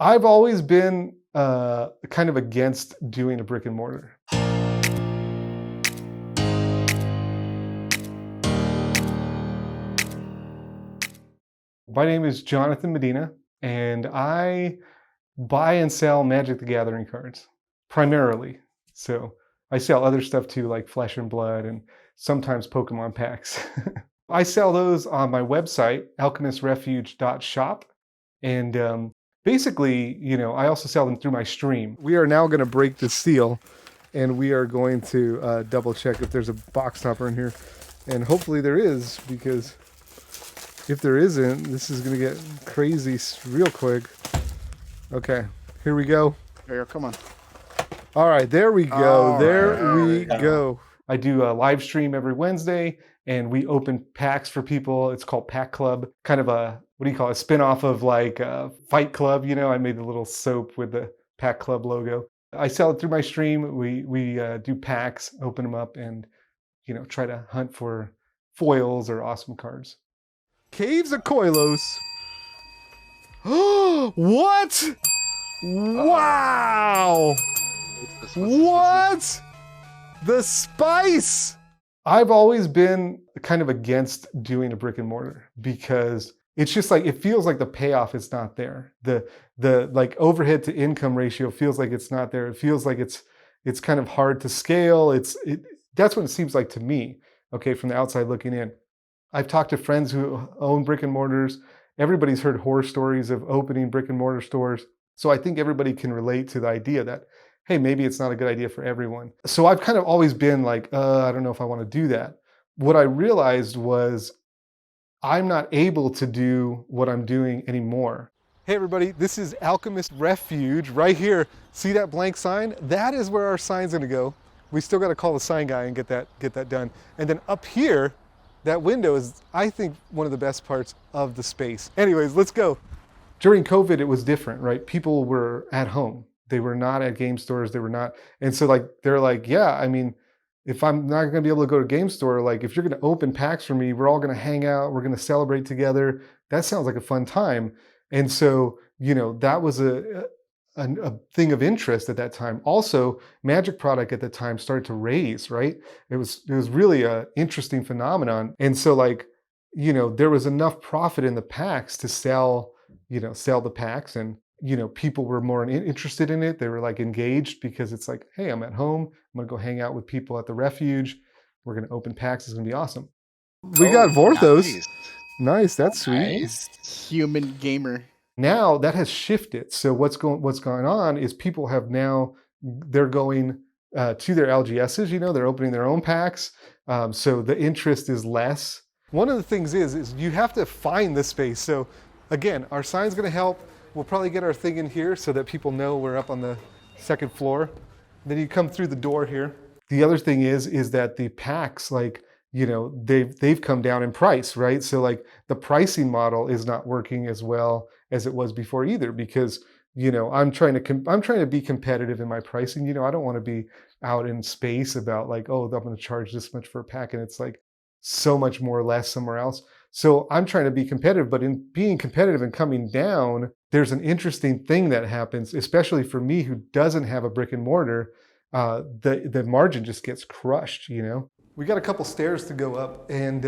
I've always been kind of against doing a brick and mortar. My name is Jonathan Medina, and I buy and sell Magic the Gathering cards, primarily. So I sell other stuff too, like Flesh and Blood and sometimes Pokemon packs. I sell those on my website, alchemistrefuge.shop. And basically, I also sell them through my stream. We are now going to break the seal, and we are going to double check if there's a box topper in here. And hopefully there is, because if there isn't, this is going to get crazy real quick. Okay, here we go. Here, come on. All right, there we go. There we go. go. I do a live stream every Wednesday, and we open packs for people. It's called Pack Club, kind of a, what do you call it, a spin-off of like Fight Club. I made the little soap with the Pack Club logo. I sell it through my stream. We do packs, open them up, and try to hunt for foils or awesome cards. Caves of Koilos. What? Wow! What? The spice! I've always been kind of against doing a brick and mortar because it's just like, it feels like the payoff is not there. The like overhead to income ratio feels like it's not there. It feels like it's kind of hard to scale. That's what it seems like to me, okay, from the outside looking in. I've talked to friends who own brick and mortars. Everybody's heard horror stories of opening brick and mortar stores. So I think everybody can relate to the idea that, hey, maybe it's not a good idea for everyone. So I've kind of always been like, I don't know if I want to do that. What I realized was I'm not able to do what I'm doing anymore. Hey everybody, this is Alchemist Refuge right here. See that blank sign? That is where our sign's gonna go. We still gotta call the sign guy and get that done. And then up here, that window is, I think, one of the best parts of the space. Anyways, let's go. During COVID, it was different, right? People were at home. They were not at game stores. They were not. And so they're like, yeah, I mean, if I'm not going to be able to go to a game store, like if you're going to open packs for me, we're all going to hang out. We're going to celebrate together. That sounds like a fun time. And so, that was a thing of interest at that time. Also, Magic product at the time started to raise, right? It was really an interesting phenomenon. And so there was enough profit in the packs to sell the packs, and people were more interested in it. They were like engaged because it's like, hey, I'm at home. I'm going to go hang out with people at the refuge. We're going to open packs. It's going to be awesome. We got Vorthos. Nice. That's sweet. Nice. Human gamer. Now that has shifted. So what's going on is people have now, they're going to their LGSs, they're opening their own packs. So the interest is less. One of the things is you have to find the space. So again, our sign's going to help. We'll probably get our thing in here so that people know we're up on the second floor. Then you come through the door here. The other thing is that the packs, they've come down in price, right? So the pricing model is not working as well as it was before either, because I'm trying to be competitive in my pricing. I don't want to be out in space about I'm going to charge this much for a pack, and it's like so much more or less somewhere else. So I'm trying to be competitive, but in being competitive and coming down, there's an interesting thing that happens, especially for me who doesn't have a brick and mortar. The margin just gets crushed, We got a couple stairs to go up, and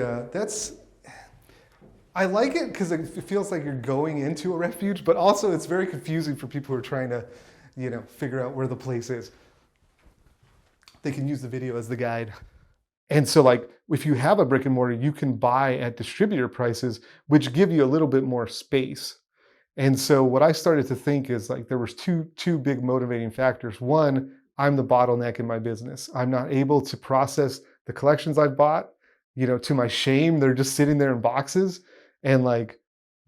I like it because it feels like you're going into a refuge, but also it's very confusing for people who are trying to, figure out where the place is. They can use the video as the guide. And so if you have a brick and mortar, you can buy at distributor prices, which give you a little bit more space. And so what I started to think is there was two big motivating factors. One, I'm the bottleneck in my business. I'm not able to process the collections I've bought. To my shame, they're just sitting there in boxes. And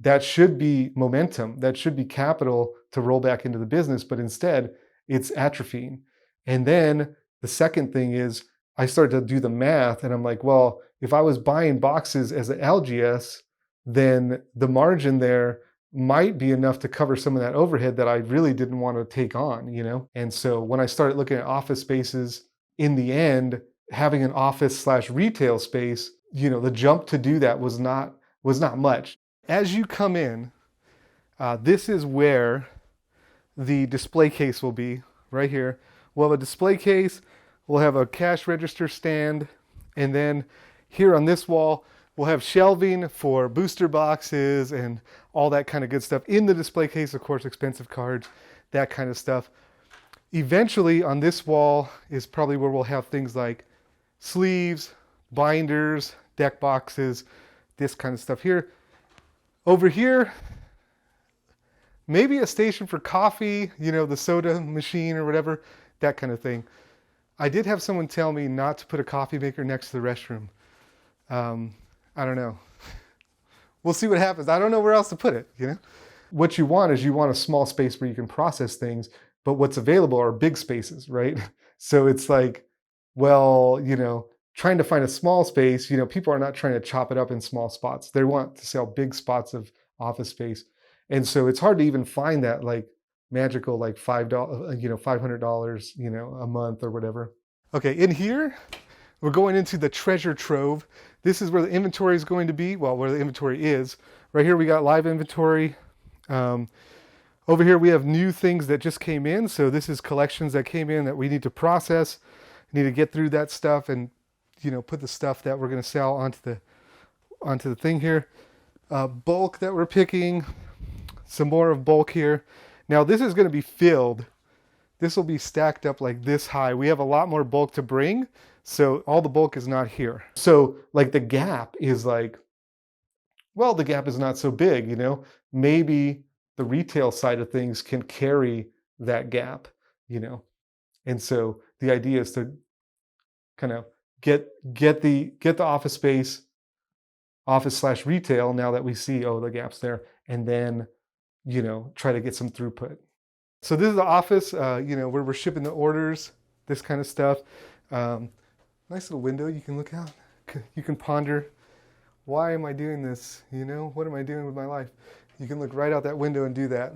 that should be momentum. That should be capital to roll back into the business. But instead, it's atrophying. And then the second thing is, I started to do the math, and I'm like, well, if I was buying boxes as an LGS, then the margin there might be enough to cover some of that overhead that I really didn't want to take on, And so when I started looking at office spaces, in the end, having an office/retail space, the jump to do that was not much. As you come in, this is where the display case will be right here. We'll have a display case, we'll have a cash register stand, and then here on this wall, we'll have shelving for booster boxes and all that kind of good stuff. In the display case, of course, expensive cards, that kind of stuff. Eventually on this wall is probably where we'll have things like sleeves, binders, deck boxes, this kind of stuff here. Over here, maybe a station for coffee, you know, the soda machine or whatever, that kind of thing. I did have someone tell me not to put a coffee maker next to the restroom. I don't know. We'll see what happens. I don't know where else to put it, you know? What you want is you want a small space where you can process things, but what's available are big spaces, right? So it's like, well, you know, trying to find a small space, you know, people are not trying to chop it up in small spots. They want to sell big spots of office space. And so it's hard to even find that like magical, like $5, you know, $500, you know, a month or whatever. Okay, in here, we're going into the treasure trove. This is where the inventory is going to be. Well, where the inventory is. Right here, we got live inventory. Over here, we have new things that just came in. So this is collections that came in that we need to process. We need to get through that stuff and, you know, put the stuff that we're going to sell onto the thing here. Bulk that we're picking. Some more of bulk here. Now this is going to be filled. This will be stacked up like this high. We have a lot more bulk to bring, so all the bulk is not here. So like the gap is like, well, the gap is not so big, you know. Maybe the retail side of things can carry that gap, you know. And so the idea is to kind of get the office space, office/retail, now that we see, oh, the gap's there, and then, you know, try to get some throughput. So this is the office, you know, where we're shipping the orders, this kind of stuff. Nice little window you can look out. You can ponder, why am I doing this? You know, what am I doing with my life? You can look right out that window and do that.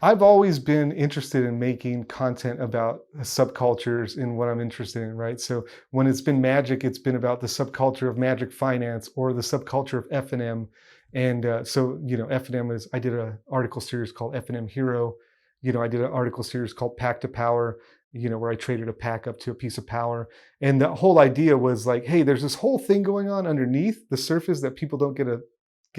I've always been interested in making content about subcultures in what I'm interested in, right? So when it's been magic, it's been about the subculture of magic finance or the subculture of F&M. And so, you know, F&M is, I did an article series called F&M Hero. You know, I did an article series called Pack to Power, you know, where I traded a pack up to a piece of power. And the whole idea was like, hey, there's this whole thing going on underneath the surface that people don't get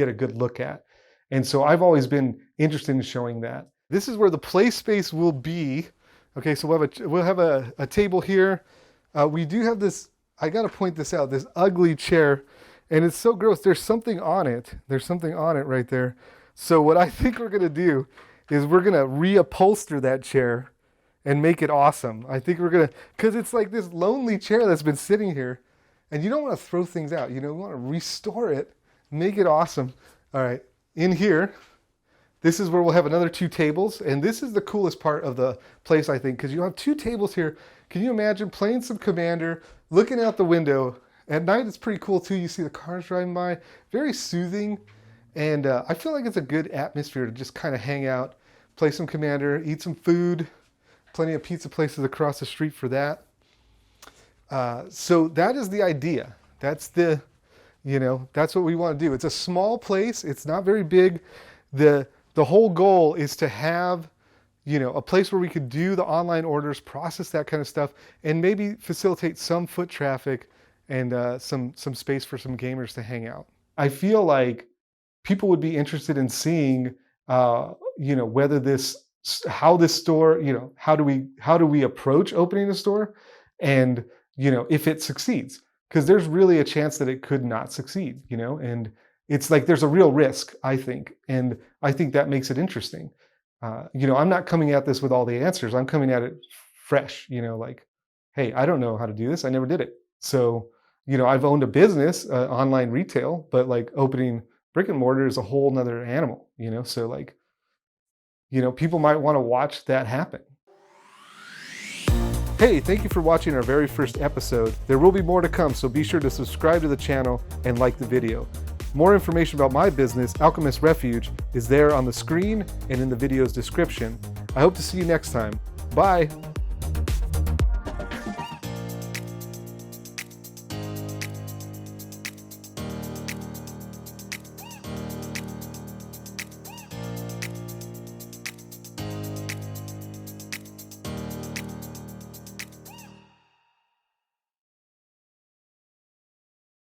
a good look at. And so I've always been interested in showing that. This is where the play space will be. Okay, so we'll have a table here. We do have this, I got to point this out, this ugly chair. And it's so gross. There's something on it. There's something on it right there. So what I think we're going to do is we're going to reupholster that chair and make it awesome. I think we're going to, because it's like this lonely chair that's been sitting here. And you don't want to throw things out. You know, you want to restore it, make it awesome. All right, in here, this is where we'll have another 2 tables. And this is the coolest part of the place, I think, because you have 2 tables here. Can you imagine playing some Commander, looking out the window? At night, it's pretty cool too. You see the cars driving by, very soothing. And I feel like it's a good atmosphere to just kind of hang out, play some Commander, eat some food, plenty of pizza places across the street for that. So that is the idea. That's the, you know, that's what we want to do. It's a small place. It's not very big. The whole goal is to have, you know, a place where we could do the online orders, process that kind of stuff, and maybe facilitate some foot traffic and some space for some gamers to hang out. I feel like people would be interested in seeing, you know, whether how this store, you know, how do we approach opening a store, and, you know, if it succeeds, because there's really a chance that it could not succeed, you know, and it's like there's a real risk, I think, and I think that makes it interesting. You know, I'm not coming at this with all the answers. I'm coming at it fresh, you know, like, hey, I don't know how to do this. I never did it. So, you know, I've owned a business, online retail, but like opening brick and mortar is a whole nother animal, you know? So like, you know, people might want to watch that happen. Hey, thank you for watching our very first episode. There will be more to come, so be sure to subscribe to the channel and like the video. More information about my business, Alchemist Refuge, is there on the screen and in the video's description. I hope to see you next time. Bye.